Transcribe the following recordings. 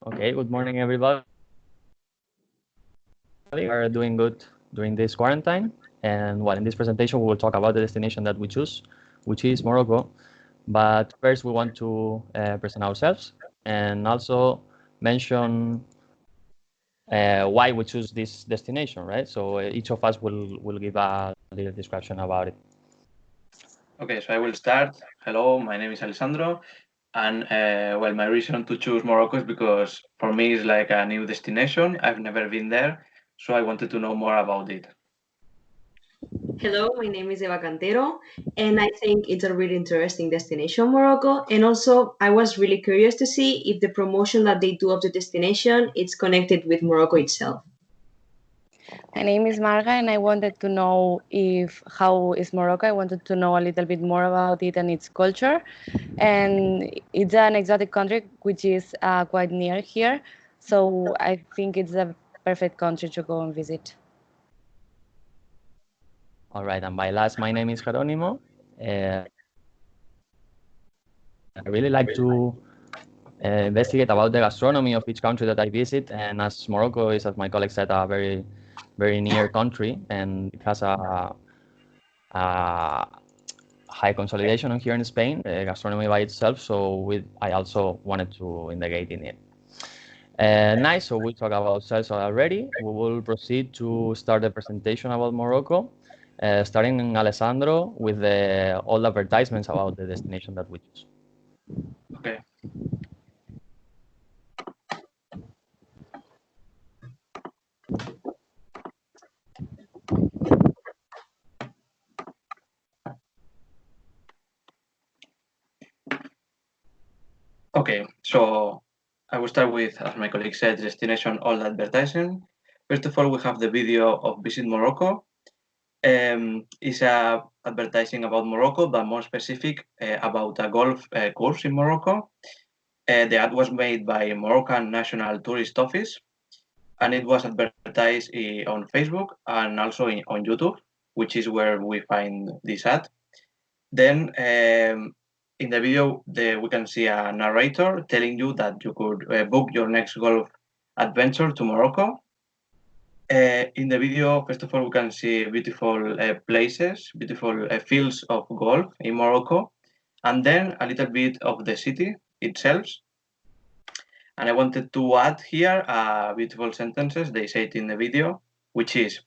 Okay, good morning, everybody. We are doing good during this quarantine. And in this presentation, we will talk about the destination that we choose, which is Morocco. But first, we want to present ourselves and also mention why we choose this destination, right? So each of us will give a little description about it. Okay, so I will start. Hello, my name is Alessandro, and well, my reason to choose Morocco is because for me it's like a new destination. I've never been there, so I wanted to know more about it. Hello, my name is Eva Cantero, and I think it's a really interesting destination, Morocco. And also, I was really curious to see if the promotion that they do of the destination is connected with Morocco itself. My name is Marga, and I wanted to know how is Morocco. I wanted to know a little bit more about it and its culture. And it's an exotic country which is quite near here, so I think it's a perfect country to go and visit. All right, and my name is Jerónimo. I really like to investigate about the gastronomy of each country that I visit. And as Morocco is, as my colleague said, a very, very near country, and it has a high consolidation here in Spain, gastronomy by itself. So I also wanted to investigate in it. Nice. So we talked about sales already. We will proceed to start the presentation about Morocco, starting in Alessandro with all the advertisements about the destination that we choose. Okay. Okay, so I will start with, as my colleague said, destination all advertising. First of all, we have the video of Visit Morocco. It's a advertising about Morocco, but more specific about a golf course in Morocco. The ad was made by Moroccan National Tourist Office, and it was advertised on Facebook and also on YouTube, which is where we find this ad. Then in the video, we can see a narrator telling you that you could book your next golf adventure to Morocco. In the video, first of all, we can see beautiful places, beautiful fields of golf in Morocco, and then a little bit of the city itself. And I wanted to add here beautiful sentences they say it in the video, which is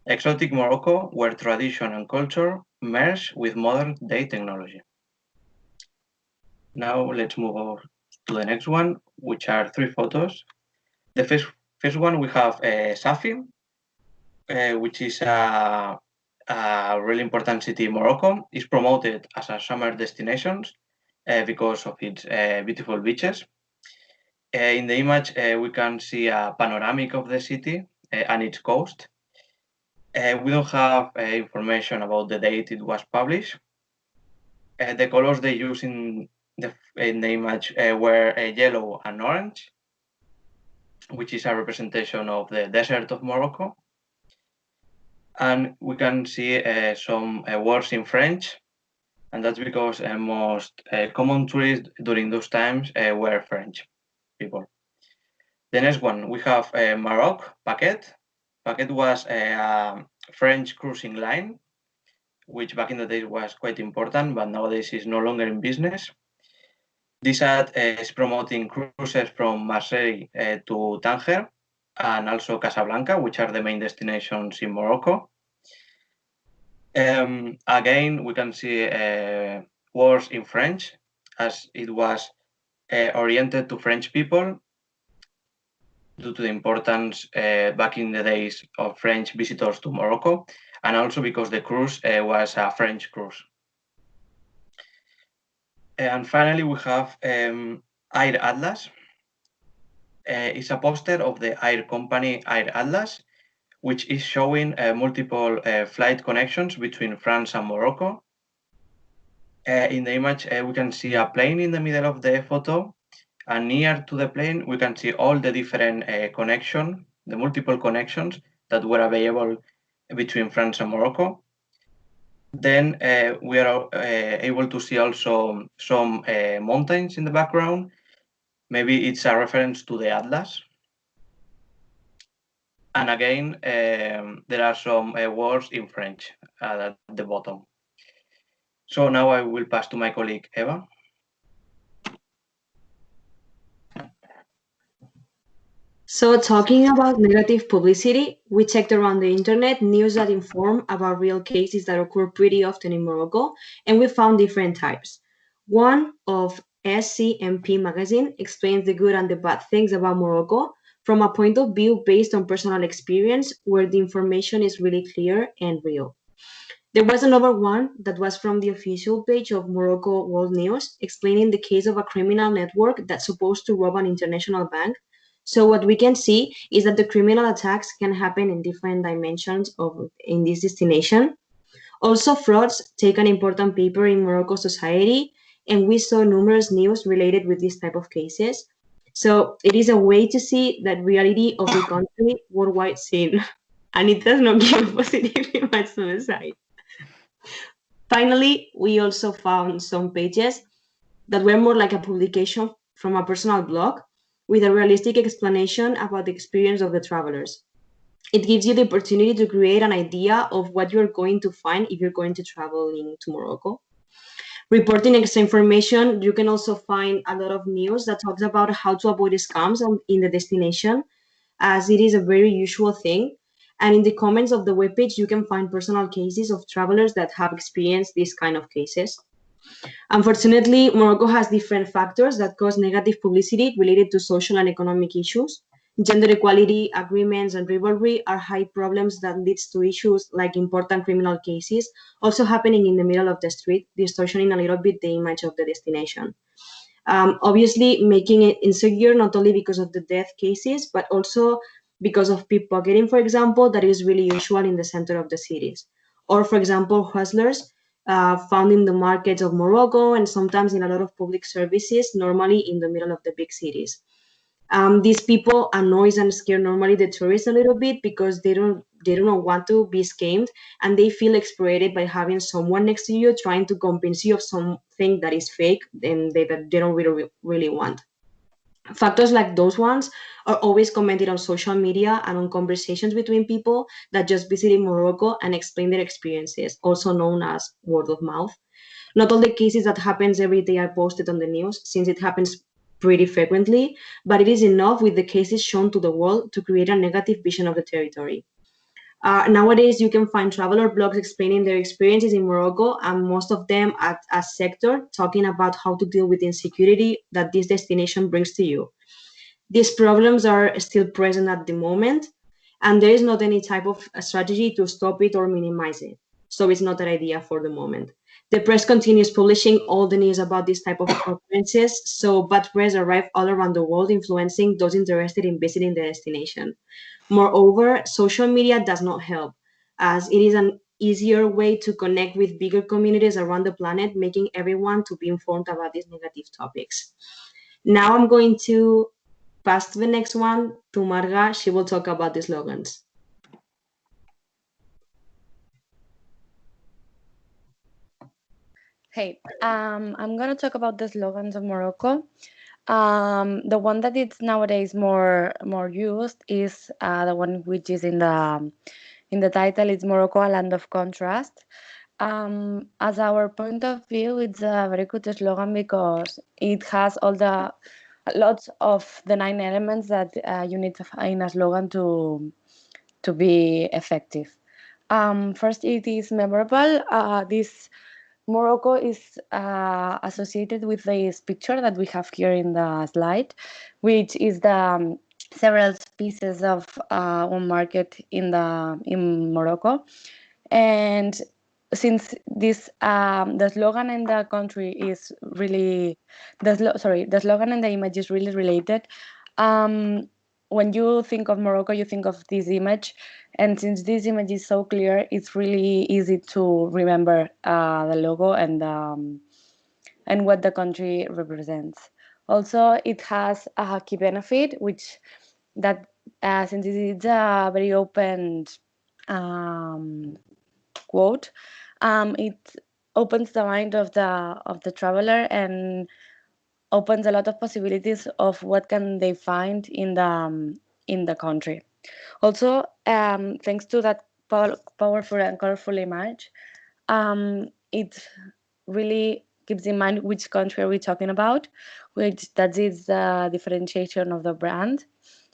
exotic Morocco, where tradition and culture merge with modern day technology. Now let's move over to the next one, which are three photos. The first one we have Safi, which is a really important city in Morocco. It's promoted as a summer destination because of its beautiful beaches. In the image, we can see a panoramic of the city and its coast. We don't have information about the date it was published. The colors they use in the image were yellow and orange, which is a representation of the desert of Morocco. And we can see some words in French, and that's because most common tourists during those times were French people. The next one, we have Morocco, Paquet. Paquet was a French cruising line, which back in the days was quite important, but nowadays is no longer in business. This ad is promoting cruises from Marseille to Tanger and also Casablanca, which are the main destinations in Morocco. Again, we can see words in French, as it was oriented to French people due to the importance back in the days of French visitors to Morocco, and also because the cruise was a French cruise. And finally, we have Air Atlas. It's a poster of the air company Air Atlas, which is showing multiple flight connections between France and Morocco. In the image, we can see a plane in the middle of the photo, and near to the plane, we can see all the different the multiple connections that were available between France and Morocco. Then we are able to see also some mountains in the background, Maybe it's a reference to the atlas. And again, there are some words in French at the bottom. So now I will pass to my colleague Eva. So, talking about negative publicity, we checked around the internet news that inform about real cases that occur pretty often in Morocco, and we found different types. One of SCMP magazine explains the good and the bad things about Morocco from a point of view based on personal experience, where the information is really clear and real. There was another one that was from the official page of Morocco World News, explaining the case of a criminal network that's supposed to rob an international bank. So what we can see is that the criminal attacks can happen in different dimensions of in this destination. Also, frauds take an important paper in Morocco society, and we saw numerous news related with this type of cases. So it is a way to see that reality of the country worldwide scene, and it does not give a positive image to the side. Finally, we also found some pages that were more like a publication from a personal blog with a realistic explanation about the experience of the travelers. It gives you the opportunity to create an idea of what you're going to find if you're going to travel to Morocco. Reporting extra information, you can also find a lot of news that talks about how to avoid scams in the destination, as it is a very usual thing. And in the comments of the webpage, you can find personal cases of travelers that have experienced these kind of cases. Unfortunately, Morocco has different factors that cause negative publicity related to social and economic issues. Gender equality, agreements, and rivalry are high problems that leads to issues like important criminal cases also happening in the middle of the street, distortioning a little bit the image of the destination. Obviously, making it insecure not only because of the death cases, but also because of pickpocketing, for example, that is really usual in the center of the cities. Or, for example, hustlers found in the markets of Morocco and sometimes in a lot of public services, normally in the middle of the big cities. These people annoy and scare normally the tourists a little bit because they don't want to be scammed, and they feel exploited by having someone next to you trying to convince you of something that is fake and that they don't really want. Factors like those ones are always commented on social media and on conversations between people that just visited Morocco and explain their experiences, also known as word of mouth. Not all the cases that happens every day are posted on the news, since it happens pretty frequently, but it is enough with the cases shown to the world to create a negative vision of the territory. Nowadays, you can find traveler blogs explaining their experiences in Morocco, and most of them at a sector talking about how to deal with insecurity that this destination brings to you. These problems are still present at the moment, and there is not any type of strategy to stop it or minimize it. So it's not an idea for the moment. The press continues publishing all the news about this type of occurrences, so bad press arrive all around the world, influencing those interested in visiting the destination. Moreover, social media does not help, as it is an easier way to connect with bigger communities around the planet, making everyone to be informed about these negative topics. Now I'm going to pass to the next one to Marga. She will talk about the slogans. Hey, I'm gonna talk about the slogans of Morocco. The one that is nowadays more used is the one which is in the title. It's Morocco, a land of contrast. As our point of view, it's a very good slogan because it has all the lots of the 9 elements that you need to find a slogan to be effective. First, it is memorable. This Morocco is associated with this picture that we have here in the slide, which is the several species of one market in Morocco. And since this the slogan in the country is really the slogan and the image is really related. Um, when you think of Morocco, you think of this image, and since this image is so clear, it's really easy to remember the logo and what the country represents. Also, it has a key benefit, which that since it's a very open um, quote, it opens the mind of the traveler and opens a lot of possibilities of what can they find in the country. Also, thanks to that powerful and colorful image, it really keeps in mind which country are we talking about, which that is the differentiation of the brand.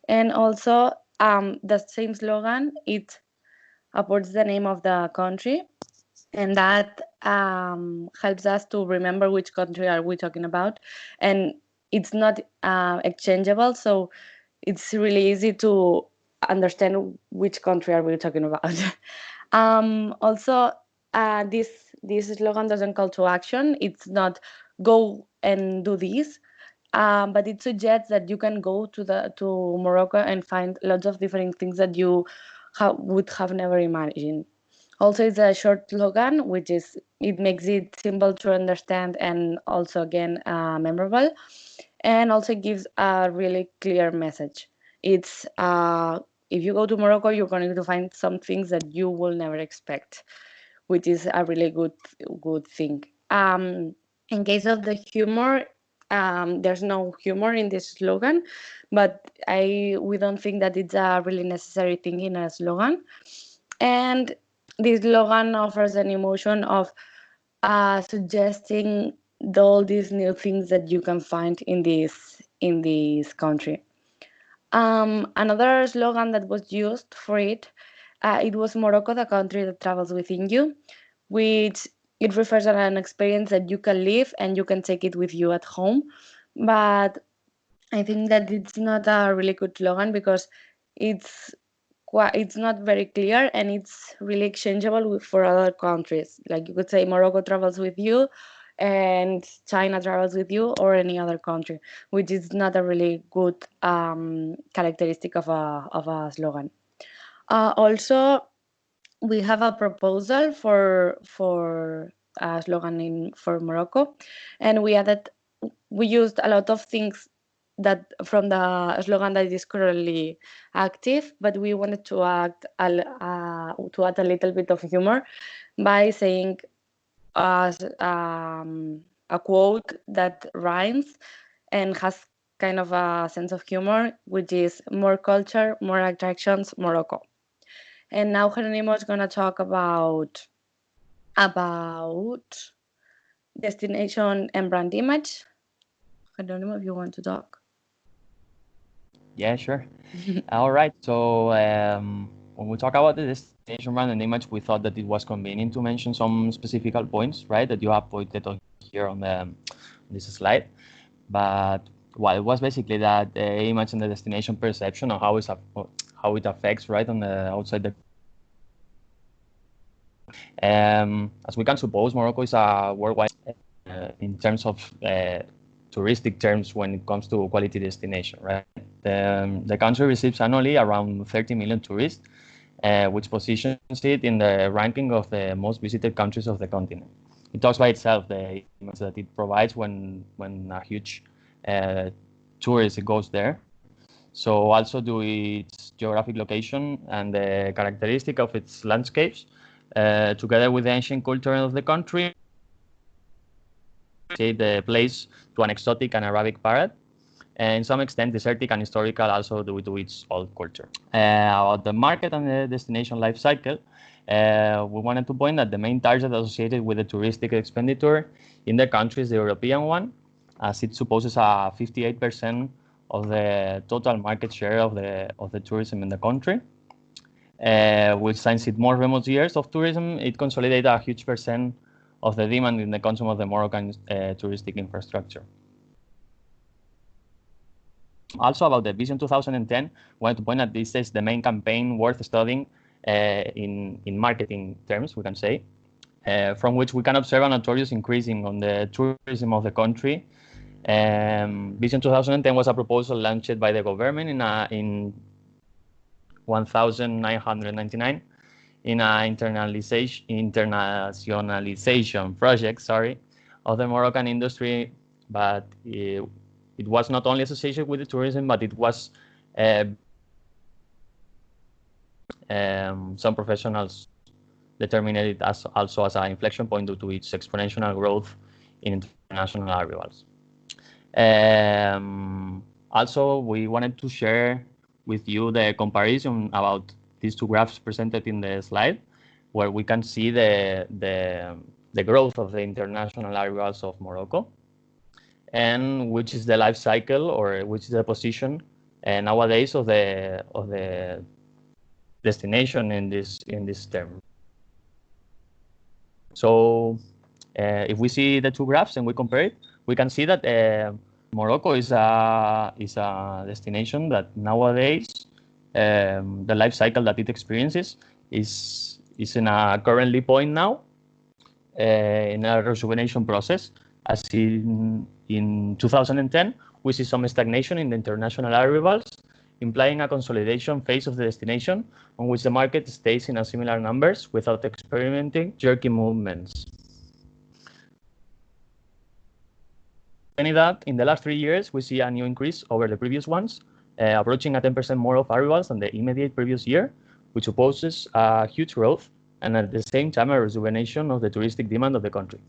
And also, the same slogan, it upwards the name of the country, and that helps us to remember which country are we talking about. And it's not exchangeable, so it's really easy to understand which country are we talking about. Also, this slogan doesn't call to action. It's not go and do this, but it suggests that you can go to Morocco and find lots of different things that you would have never imagined. Also, it's a short slogan, which is it makes it simple to understand and also again memorable, and also gives a really clear message. It's if you go to Morocco, you're going to find some things that you will never expect, which is a really good thing. In case of the humor, there's no humor in this slogan, but we don't think that it's a really necessary thing in a slogan. And this slogan offers an emotion of suggesting all these new things that you can find in this country. Another slogan that was used for it was Morocco, the country that travels within you, which it refers to an experience that you can live and you can take it with you at home. But I think that it's not a really good slogan because it's it's not very clear and it's really exchangeable for other countries. Like you could say Morocco travels with you and China travels with you or any other country, which is not a really good characteristic of a slogan. Also, we have a proposal for a slogan for Morocco, and we used a lot of things that from the slogan that is currently active, but we wanted to add a little bit of humor by saying a quote that rhymes and has kind of a sense of humor, which is more culture, more attractions, Morocco. And now Jeronimo is going to talk about destination and brand image. Jeronimo, if you want to talk. Yeah, sure. All right. So when we talk about the destination brand and image, we thought that it was convenient to mention some specific points, right, that you have pointed on here on this slide. But well, it was basically that the image and the destination perception of how it affects, right, on the outside the. As we can suppose, Morocco is a worldwide in terms of touristic terms when it comes to quality destination, right? The country receives annually around 30 million tourists, which positions it in the ranking of the most visited countries of the continent. It talks by itself, the image that it provides when a huge tourist goes there. So also do its geographic location and the characteristic of its landscapes, together with the ancient culture of the country, the place to an exotic and Arabic parade, and in some extent desertic and historical also due to its old culture. About the market and the destination life cycle, we wanted to point that the main target associated with the touristic expenditure in the country is the European one, as it supposes a 58% of the total market share of the tourism in the country. Which since its more remote years of tourism, it consolidated a huge percent of the demand in the consumption of the Moroccan touristic infrastructure. Also about the Vision 2010, I wanted to point out this is the main campaign worth studying in marketing terms, we can say, from which we can observe a notorious increasing on the tourism of the country. Vision 2010 was a proposal launched by the government in 1999 in an internationalization project, of the Moroccan industry, but it was not only associated with the tourism, but it was some professionals determined it as also as an inflection point due to its exponential growth in international arrivals. Also, we wanted to share with you the comparison about these two graphs presented in the slide, where we can see the growth of the international arrivals of Morocco, and which is the life cycle, or which is the position nowadays of the destination in this term. So if we see the two graphs and we compare it, we can see that Morocco is a destination that nowadays the life cycle that it experiences is in a currently point now in a rejuvenation process. As in 2010, we see some stagnation in the international arrivals, implying a consolidation phase of the destination on which the market stays in a similar numbers without experimenting jerky movements. In the last 3 years, we see a new increase over the previous ones, approaching a 10% more of arrivals than the immediate previous year, which supposes a huge growth and at the same time a rejuvenation of the touristic demand of the country.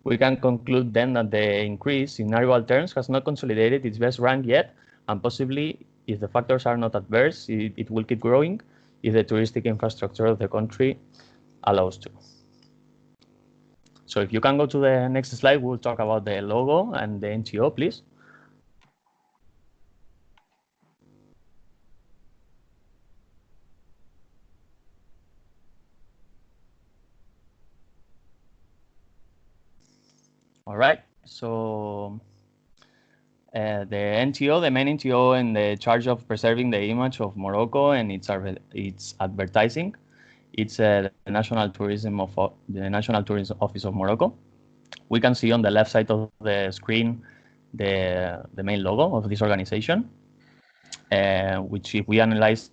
We can conclude then that the increase in arrival terms has not consolidated its best rank yet, and possibly, if the factors are not adverse, it will keep growing if the touristic infrastructure of the country allows to. So if you can go to the next slide, we'll talk about the logo and the NTO, please. All right, so the NTO, the main NTO in the charge of preserving the image of Morocco and its advertising, it's the National Tourism Office of Morocco. We can see on the left side of the screen the main logo of this organization, which if we analyze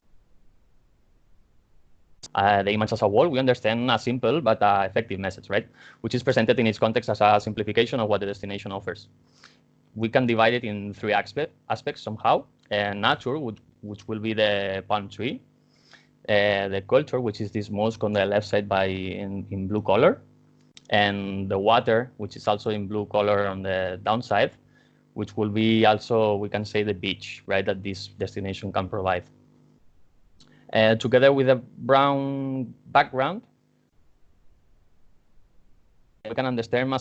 the image as a whole, we understand a simple but effective message, right? Which is presented in its context as a simplification of what the destination offers. We can divide it in three aspects somehow. Nature, which will be the palm tree. The culture, which is this mosque on the left side in blue color. And the water, which is also in blue color on the downside, which will be also, we can say, the beach, right, that this destination can provide. Together with a brown background, we can understand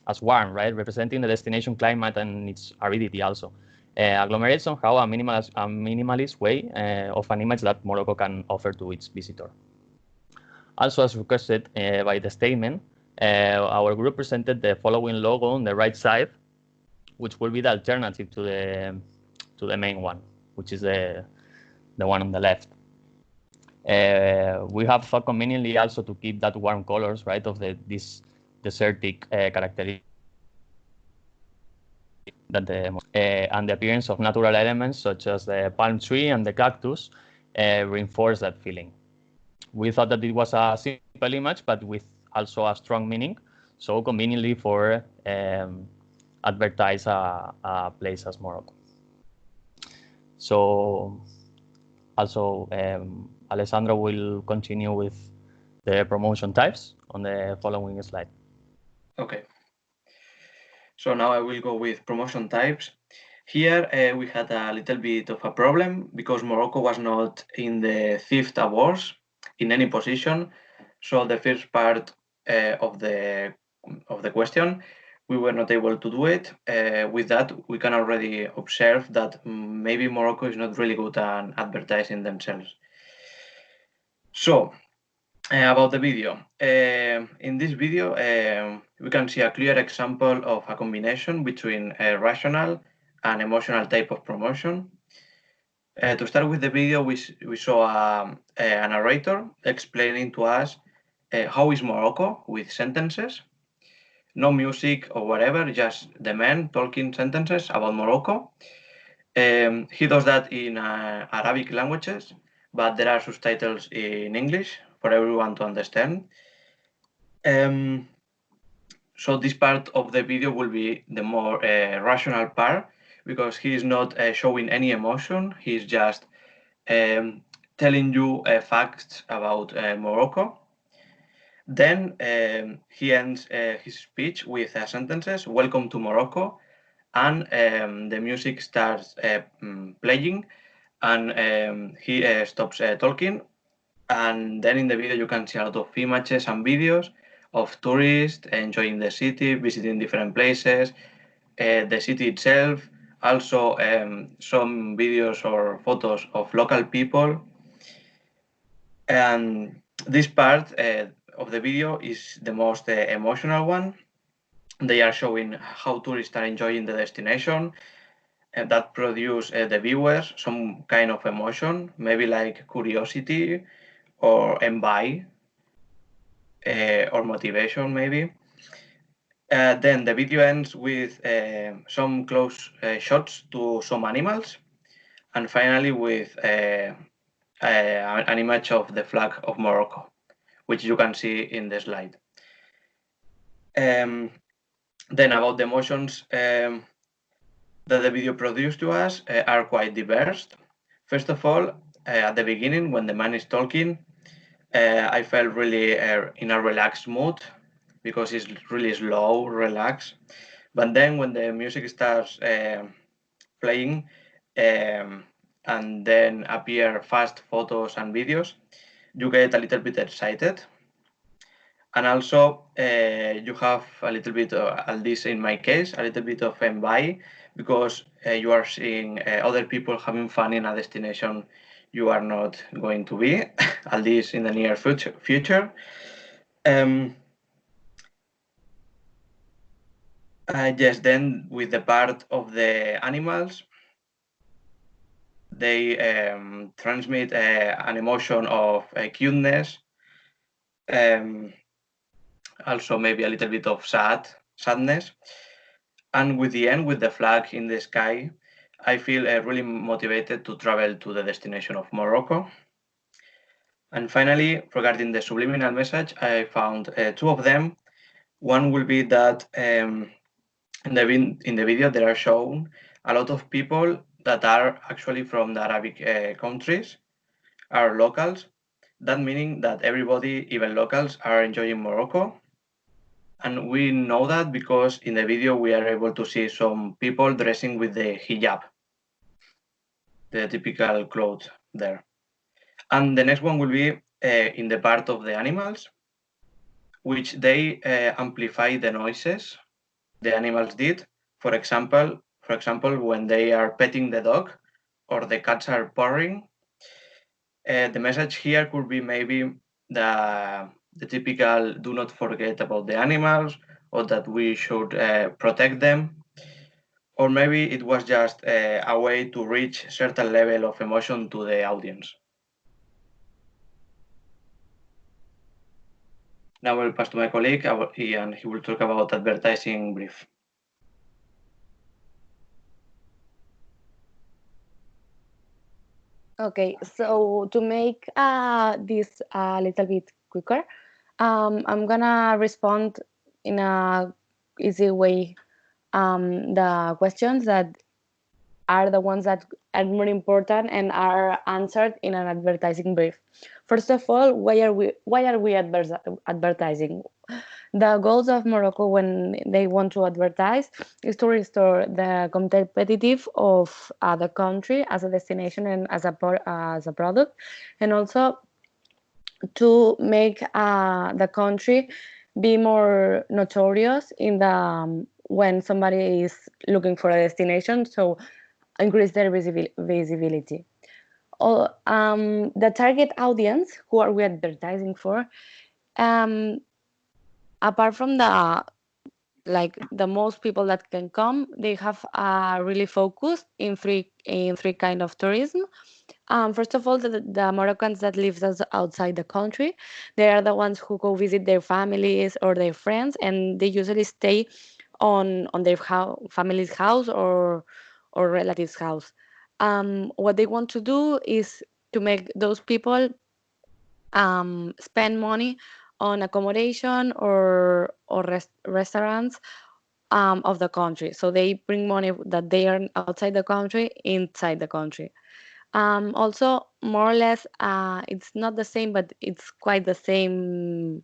as warm, right, representing the destination climate and its aridity also. Agglomerates somehow a minimalist way of an image that Morocco can offer to its visitor. Also, as requested by the statement, our group presented the following logo on the right side, which will be the alternative to the main one, which is the one on the left. We have thought conveniently also to keep that warm colors, right, of this desertic characteristic that and the appearance of natural elements such as the palm tree and the cactus reinforce that feeling. We thought that it was a simple image, but with also a strong meaning, so conveniently for advertise a place as Morocco. So also Alessandro will continue with the promotion types on the following slide. Okay. So now I will go with promotion types. Here we had a little bit of a problem because Morocco was not in the 5th awards in any position. So the first part of the question, we were not able to do it. With that, we can already observe that maybe Morocco is not really good at advertising themselves. So about the video. In this video, we can see a clear example of a combination between a rational and emotional type of promotion. To start with the video, we saw a narrator explaining to us how is Morocco with sentences. No music or whatever, just the man talking sentences about Morocco. He does that in Arabic languages, but there are subtitles in English for everyone to understand. So this part of the video will be the more rational part because he is not showing any emotion. He's just telling you facts about Morocco. Then he ends his speech with sentences, "Welcome to Morocco," and the music starts playing, and he stops talking. And then in the video you can see a lot of images and videos of tourists enjoying the city, visiting different places, the city itself, also some videos or photos of local people. And this part of the video is the most emotional one. They are showing how tourists are enjoying the destination, and that produce the viewers some kind of emotion, maybe like curiosity or envy or motivation, maybe. Then the video ends with some close shots to some animals, and finally with an image of the flag of Morocco, which you can see in the slide. Then about the emotions that the video produced to us are quite diverse. First of all, at the beginning, when the man is talking, I felt really in a relaxed mood because it's really slow, relaxed. But then when the music starts playing and then appear fast photos and videos, you get a little bit excited. And also you have a little bit, at least in my case, a little bit of envy because you are seeing other people having fun in a destination you are not going to be, at least in the near future. Yes, then with the part of the animals, they transmit an emotion of cuteness, also maybe a little bit of sadness. And with the end, with the flag in the sky, I feel really motivated to travel to the destination of Morocco. And finally, regarding the subliminal message, I found two of them. One will be that in the video there are shown a lot of people that are actually from the Arabic countries, are locals. That meaning that everybody, even locals, are enjoying Morocco. And we know that because in the video we are able to see some people dressing with the hijab, the typical clothes there. And the next one will be in the part of the animals, which they amplify the noises the animals did. For example, when they are petting the dog or the cats are purring, the message here could be maybe the typical do not forget about the animals or that we should protect them. Or maybe it was just a way to reach certain level of emotion to the audience. Now I'll pass to my colleague and he will talk about advertising brief. Okay, so to make this a little bit quicker, I'm gonna respond in a easy way the questions that are the ones that are more important and are answered in an advertising brief. First of all, why are we advertising? The goals of Morocco when they want to advertise is to restore the competitive of the country as a destination and as a product, and also to make the country be more notorious in the when somebody is looking for a destination, so increase their visibility. The target audience, who are we advertising for? Apart from the most people that can come, they have really focused in three kind of tourism. First of all, the Moroccans that live outside the country, they are the ones who go visit their families or their friends, and they usually stay on their family's house or relatives' house. What they want to do is to make those people spend money on accommodation or restaurants of the country. So they bring money that they earn outside the country inside the country. Also, more or less, it's not the same, but it's quite the same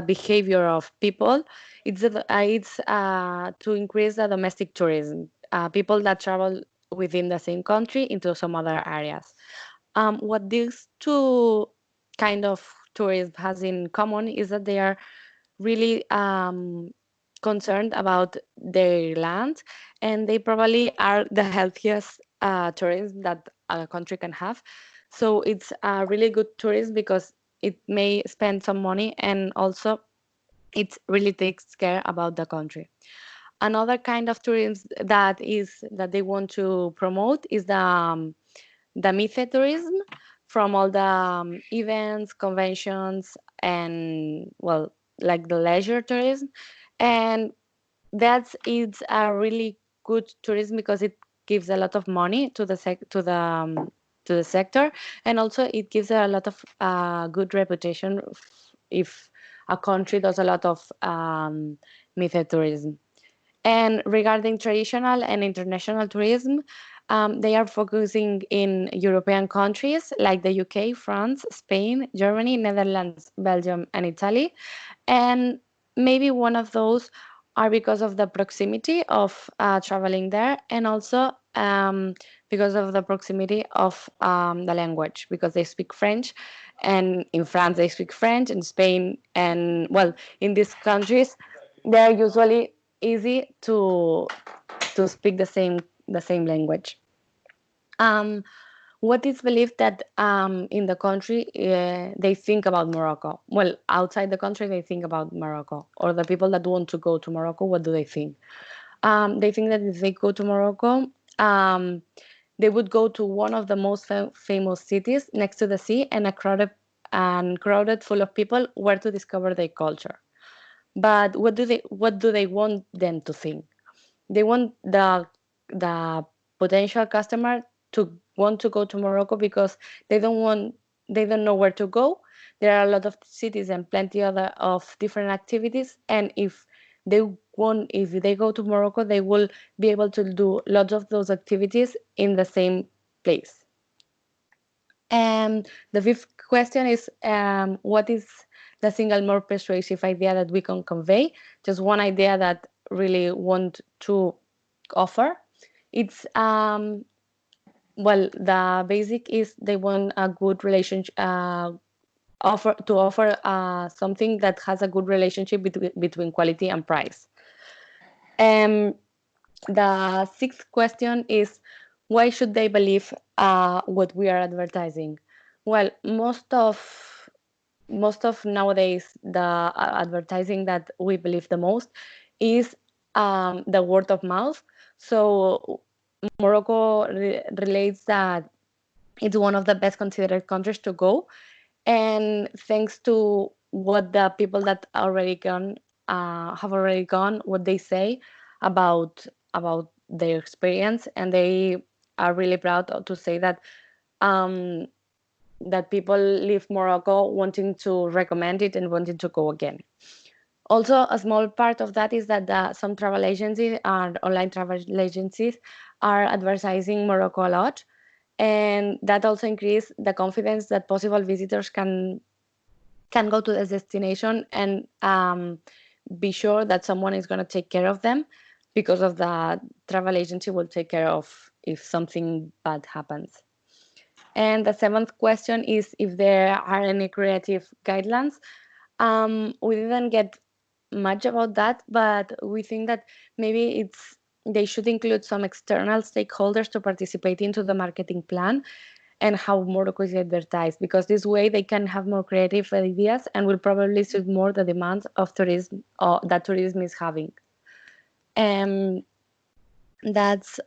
behavior of people. It's to increase the domestic tourism, people that travel within the same country into some other areas. What these two kind of tourism has in common is that they are really concerned about their land, and they probably are the healthiest tourism that a country can have. So it's a really good tourism because it may spend some money, and also it really takes care about the country. Another kind of tourism that they want to promote is the mythe tourism, from all the events, conventions, and well, like the leisure tourism. And that's it's a really good tourism because it gives a lot of money to to the sector, and also it gives a lot of good reputation if a country does a lot of mythe tourism. And regarding traditional and international tourism, they are focusing in European countries like the UK, France, Spain, Germany, Netherlands, Belgium, and Italy. And maybe one of those are because of the proximity of traveling there, and also because of the proximity of the language, because they speak French, and in France they speak French, in Spain, and well, in these countries they're usually easy to speak the same language. Um, what is believed that in the country they think about Morocco? Well, outside the country they think about Morocco, or the people that want to go to Morocco, what do they think? They think that if they go to Morocco, um, they would go to one of the most famous cities next to the sea, and a crowded full of people where to discover their culture. But what do they want them to think? They want the potential customer to want to go to Morocco because they don't know where to go. There are a lot of cities and plenty other of different activities, and if they go to Morocco, they will be able to do lots of those activities in the same place. And the fifth question is, what is the single more persuasive idea that we can convey? Just one idea that really want to offer. It's well, the basic is they want a good relationship. Offer something that has a good relationship between quality and price. Um, the sixth question is, why should they believe what we are advertising? Well, most of nowadays the advertising that we believe the most is the word of mouth. So Morocco relates that it's one of the best considered countries to go, and thanks to what the people that already gone have already gone, what they say about their experience, and they are really proud to say that um, that people leave Morocco wanting to recommend it and wanting to go again. Also, a small part of that is that some travel agencies and online travel agencies are advertising Morocco a lot, and that also increase the confidence that possible visitors can go to the destination and be sure that someone is going to take care of them, because of the travel agency will take care of if something bad happens. And the seventh question is if there are any creative guidelines. We didn't get much about that, but we think that maybe they should include some external stakeholders to participate into the marketing plan and how Morocco is advertised, because this way they can have more creative ideas and will probably suit more the demands of tourism or that tourism is having. And that's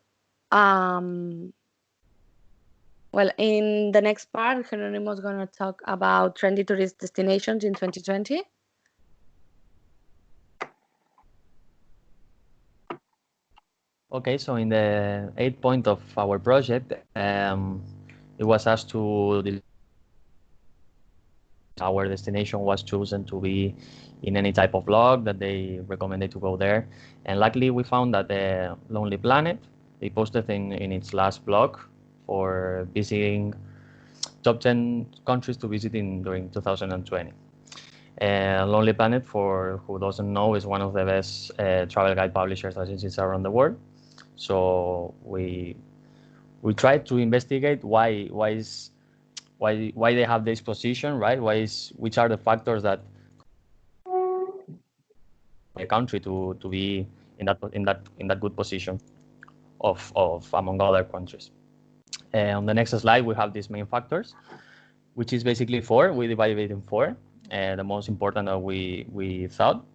well, in the next part, Jeronimo is going to talk about trendy tourist destinations in 2020. Okay, so in the 8th point of our project, it was asked to our destination was chosen to be in any type of blog that they recommended to go there. And luckily we found that the Lonely Planet, they posted in its last blog for visiting top 10 countries to visit in during 2020. Lonely Planet, for who doesn't know, is one of the best travel guide publishers agencies around the world. So we try to investigate why they have this position, right? Which are the factors that a country to be in that good position of among other countries. On the next slide, we have these main factors, which is basically four. We divided it in four. The most important that we thought.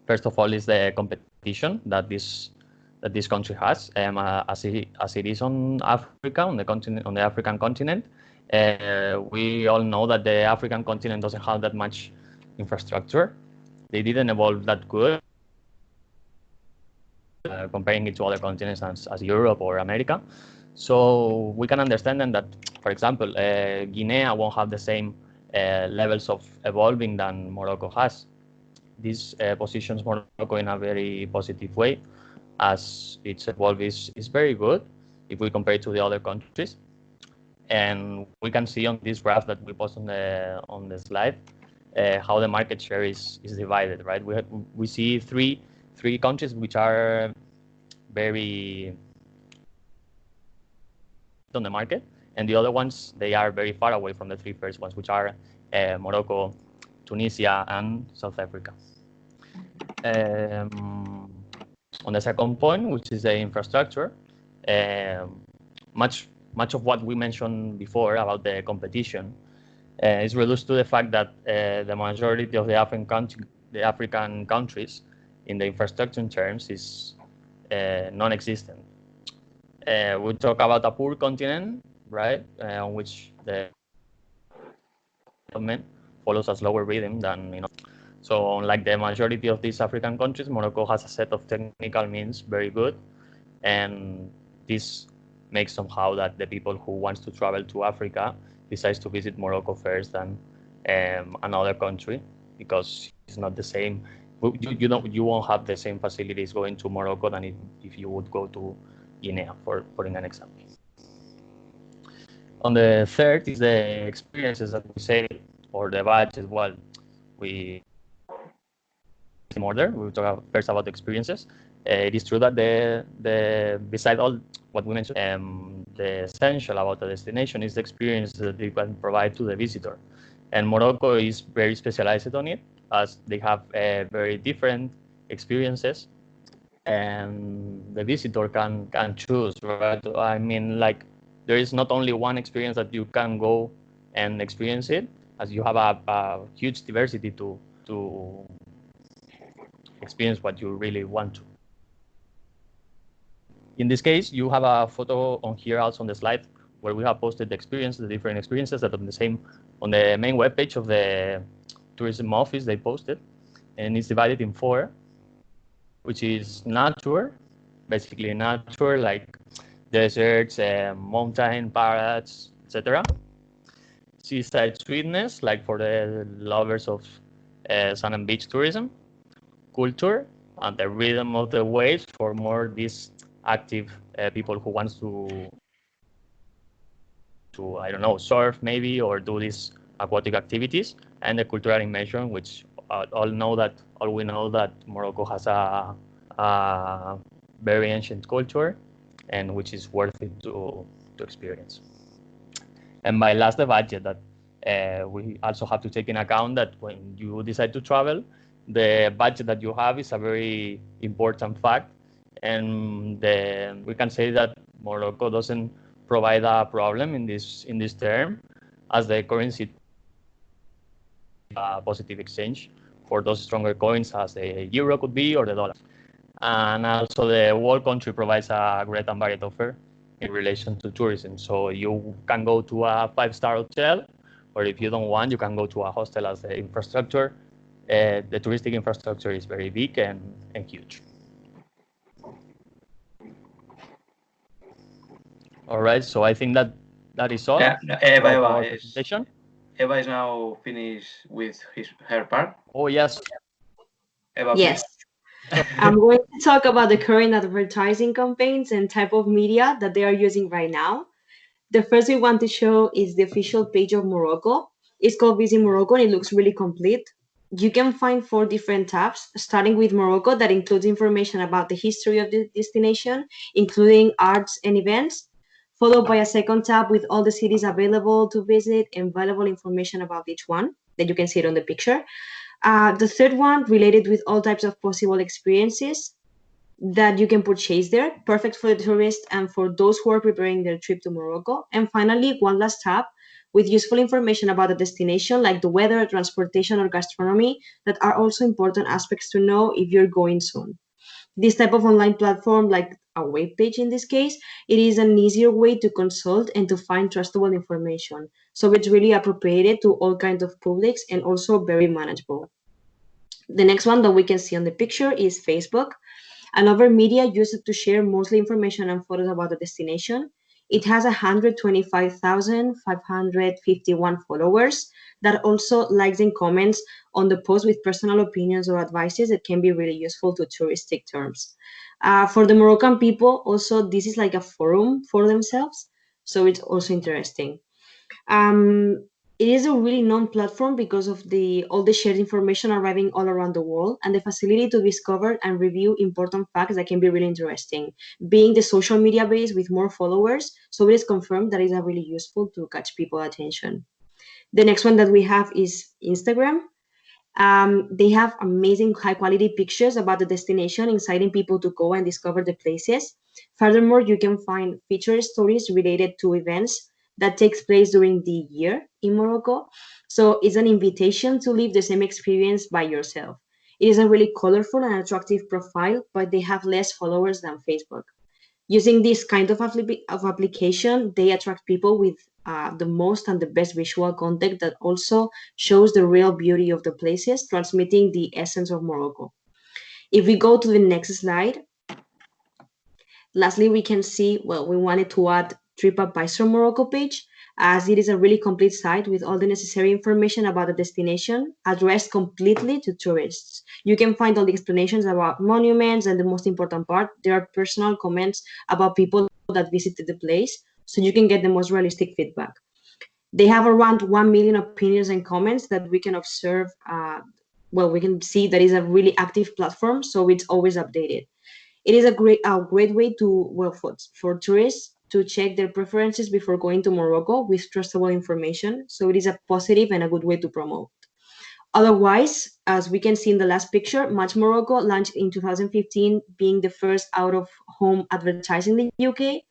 First of all, is the competition that this country has, as it is on Africa, on the African continent. We all know that the African continent doesn't have that much infrastructure. They didn't evolve that good, comparing it to other continents as Europe or America. So we can understand then that, for example, Guinea won't have the same levels of evolving than Morocco has. This positions Morocco in a very positive way, as its evolve is very good if we compare it to the other countries. And we can see on this graph that we post on the slide how the market share is divided, right? We see three countries which are very on the market, and the other ones, they are very far away from the three first ones, which are Morocco, Tunisia, and South Africa. On the second point, which is the infrastructure, much of what we mentioned before about the competition is reduced to the fact that the majority of the African countries in the infrastructure terms is non-existent. We talk about a poor continent, right, on which the development follows a slower rhythm than So unlike the majority of these African countries, Morocco has a set of technical means very good, and this makes somehow that the people who wants to travel to Africa decides to visit Morocco first than another country, because it's not the same. You won't have the same facilities going to Morocco than if you would go to Guinea, for putting an example. On the third is the experiences that we say, or the budget. Well, we in order. We will talk first about the experiences. It is true that beside all what we mentioned, the essential about the destination is the experience that they can provide to the visitor. And Morocco is very specialized on it, as they have very different experiences, and the visitor can choose, right? I mean, like, there is not only one experience that you can go and experience it, as you have a huge diversity to experience what you really want to. In this case, you have a photo on here, also on the slide, where we have posted the different experiences that on the main webpage of the tourism office they posted, and it's divided in four, which is nature, basically nature, like deserts, mountain, parrots, etc. Seaside sweetness, like for the lovers of sun and beach tourism. Culture and the rhythm of the waves for more these active people who wants to I don't know, surf maybe, or do these aquatic activities. And the cultural immersion, which all we know that Morocco has a very ancient culture, and which is worth it to experience. And by last, the budget, that we also have to take in account that when you decide to travel, the budget that you have is a very important fact. And we can say that Morocco doesn't provide a problem in this term, as the currency positive exchange for those stronger coins, as the euro could be, or the dollar. And also the whole country provides a great and varied offer in relation to tourism. So you can go to a 5-star hotel, or if you don't want, you can go to a hostel, as the infrastructure, the touristic infrastructure is very big and huge. All right, so I think that is all. Yeah, presentation. Eva is now finished with her part. Oh, yes. Eva, yes. I'm going to talk about the current advertising campaigns and type of media that they are using right now. The first we want to show is the official page of Morocco. It's called Visit Morocco, and it looks really complete. You can find 4 different tabs, starting with Morocco, that includes information about the history of the destination, including arts and events, followed by a second tab with all the cities available to visit and valuable information about each one that you can see it on the picture. The third one related with all types of possible experiences that you can purchase there, perfect for the tourists and for those who are preparing their trip to Morocco. And finally, one last tab with useful information about the destination, like the weather, transportation, or gastronomy, that are also important aspects to know if you're going soon. This type of online platform, like a web page in this case, it is an easier way to consult and to find trustable information. So it's really appropriated to all kinds of publics and also very manageable. The next one that we can see on the picture is Facebook, another media used to share mostly information and photos about the destination. It has 125,551 followers that also likes and comments on the post with personal opinions or advices that can be really useful to touristic terms. For the Moroccan people, also, this is like a forum for themselves, so it's also interesting. It is a really known platform because of all the shared information arriving all around the world and the facility to discover and review important facts that can be really interesting. Being the social media base with more followers, so it is confirmed that it is really useful to catch people's attention. The next one that we have is Instagram. They have amazing high quality pictures about the destination, inciting people to go and discover the places. Furthermore, you can find feature stories related to events that takes place during the year in Morocco. So it's an invitation to live the same experience by yourself. It is a really colorful and attractive profile, but they have less followers than Facebook. Using this kind of application, they attract people with the most and the best visual content that also shows the real beauty of the places, transmitting the essence of Morocco. If we go to the next slide, lastly, we can see, well, we wanted to add TripAdvisor Morocco page, as it is a really complete site with all the necessary information about the destination addressed completely to tourists. You can find all the explanations about monuments, and the most important part, there are personal comments about people that visited the place, so you can get the most realistic feedback. They have around 1 million opinions and comments that we can observe. Well, we can see that is a really active platform, so it's always updated. It is a great way to, well, for tourists to check their preferences before going to Morocco with trustable information. So it is a positive and a good way to promote. Otherwise, as we can see in the last picture, Match Morocco launched in 2015, being the first out-of-home advertising in the UK.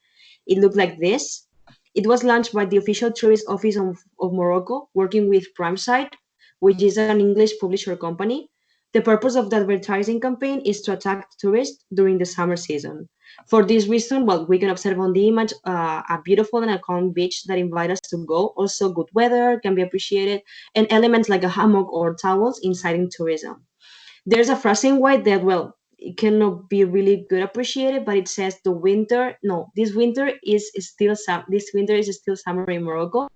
It looked like this. It was launched by the official tourist office of Morocco, working with PrimeSite, which is an English publisher company. The purpose of the advertising campaign is to attract tourists during the summer season. For this reason, well, we can observe on the image a beautiful and a calm beach that invite us to go. Also, good weather can be appreciated, and elements like a hammock or towels inciting tourism. There's a phrase in white that, well, it cannot be really good appreciated, but it says the winter. No, this winter is still summer in Morocco.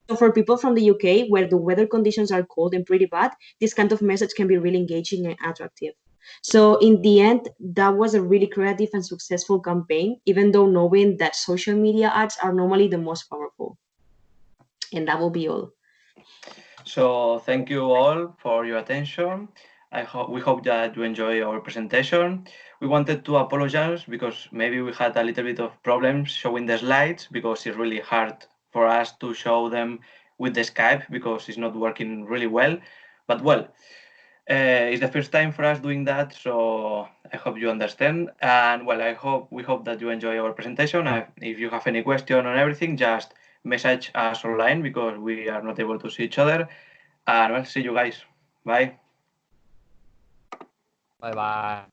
So for people from the UK, where the weather conditions are cold and pretty bad, this kind of message can be really engaging and attractive. So in the end, that was a really creative and successful campaign, even though knowing that social media ads are normally the most powerful. And that will be all. So thank you all for your attention. We hope that you enjoy our presentation. We wanted to apologize because maybe we had a little bit of problems showing the slides because it's really hard for us to show them with the Skype because it's not working really well. But well, it's the first time for us doing that, so I hope you understand. And well, we hope that you enjoy our presentation. If you have any question on everything, just message us online because we are not able to see each other. And well, see you guys. Bye. Bye bye.